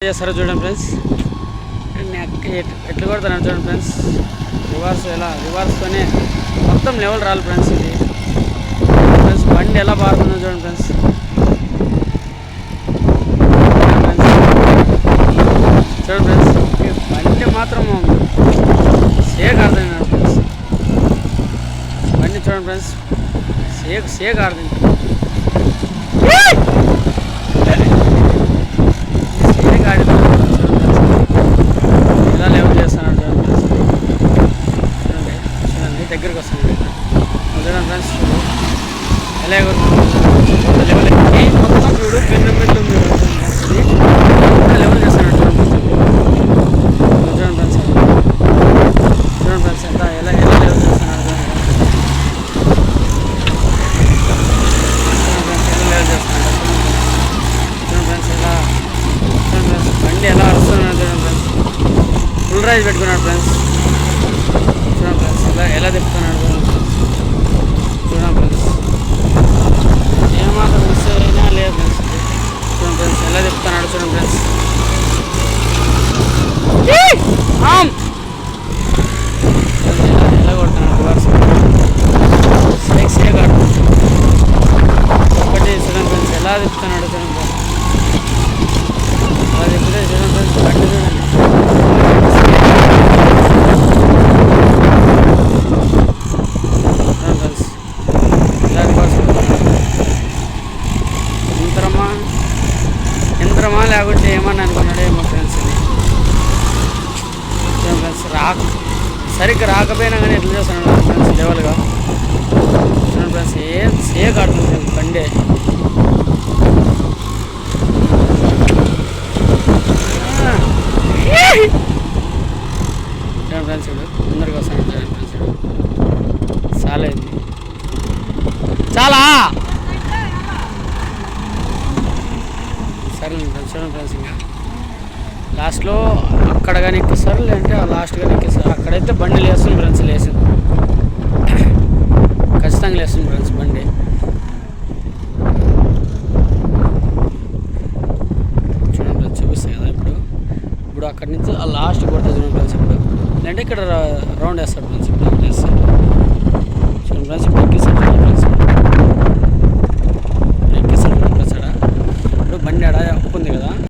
చేస్తారో చూడండి ఫ్రెండ్స్. ఎట్లా కొడతాను చూడండి ఫ్రెండ్స్. రివర్స్తోనే మొత్తం లెవెల్ రాలి ఫ్రెండ్స్. ఇది ఫ్రెండ్స్ బండి ఎలా బాగుందో చూడండి ఫ్రెండ్స్. చూడండి ఫ్రెండ్స్, బండి మాత్రం సేక్ ఆడుతుంది ఫ్రెండ్స్. బండి చూడండి ఫ్రెండ్స్, సేక్ ఆడుతుంది. ఇలా లెవెల్ చేస్తాను చూడండి దగ్గరికి వస్తుంది చూడండి ఫ్రెండ్స్. ఎలా లెవెల్ మొత్తం చూడు పెన్ను లెవెల్ చేస్తాను చూడండి ఫ్రెండ్స్. చూడండి ఫ్రెండ్స్ ఎంత ఎలా లెవెల్ చేస్తున్నాడు లెవెల్ చేస్తున్నాడు చూడండి ఫ్రెండ్స్. ఎలా చూడండి ఫ్రెండ్స్, బండి ఎలా వస్తున్నాడు చూడండి ఫ్రెండ్స్. ఫుల్ రైజ్ పెట్టుకున్నాడు ఫ్రెండ్స్. చూడండి ఫ్రెండ్స్ ఎలా తిప్పుతున్నాడు చూడండి ఫ్రెండ్స్. ఏమాత్రం మిస్ అయినా లేదు ఫ్రెండ్స్. చూడండి ఫ్రెండ్స్ ఎలా తిప్పుతున్నాడు చూడండి ఫ్రెండ్స్. ఎలా కొడుతున్నాడు రివర్స్ సేక్ ఆడుతున్నాడు ఒకటి. చూడండి ఫ్రెండ్స్ ఎలా తిప్పుతున్నాడు చూడండి ఫ్రెండ్స్. అలా తిప్పితే చూడండి ఫ్రెండ్స్ బండి చూడండి. యంత్రమా లేకుంటే ఏమని అనుకున్నాడు ఏమో ఫ్రెండ్స్. ఇది ఫ్రెండ్స్ సరిగ్గా రాకపోయినా కానీ ఎట్లా చేస్తున్నాడు ఫ్రెండ్స్ లెవెల్గా. చూడండి ఫ్రెండ్స్ సేక్ ఆడుతుంది బండి. చూడండి ఫ్రెండ్స్ ఇప్పుడు ముందరికి వస్తాను చూడండి ఫ్రెండ్స్. చాలా అయింది చాలా సరే చూడండి ఫ్రెండ్స్. ఇంకా లాస్ట్లో అక్కడ కానీ ఎక్కిస్తారు, లేదంటే లాస్ట్ కానీ ఎక్కిస్తారు. అక్కడైతే బండి లేస్తుంది ఫ్రెండ్స్. లేసింది ఖచ్చితంగా లేస్తుంది ఫ్రెండ్స్ బండి. చూడండి ఫ్రెండ్స్ చూపిస్తాయి కదా ఇప్పుడు అక్కడి నుంచి లాస్ట్ కొడుతుంది చూడండి ఫ్రెండ్స్. ఇప్పుడు లేదంటే ఇక్కడ రౌండ్ వేస్తాడు ఫ్రెండ్స్. ఇప్పుడు వేస్తాడు చూడండి ఫ్రెండ్స్. ఇప్పుడు ఎక్కిస్తాడు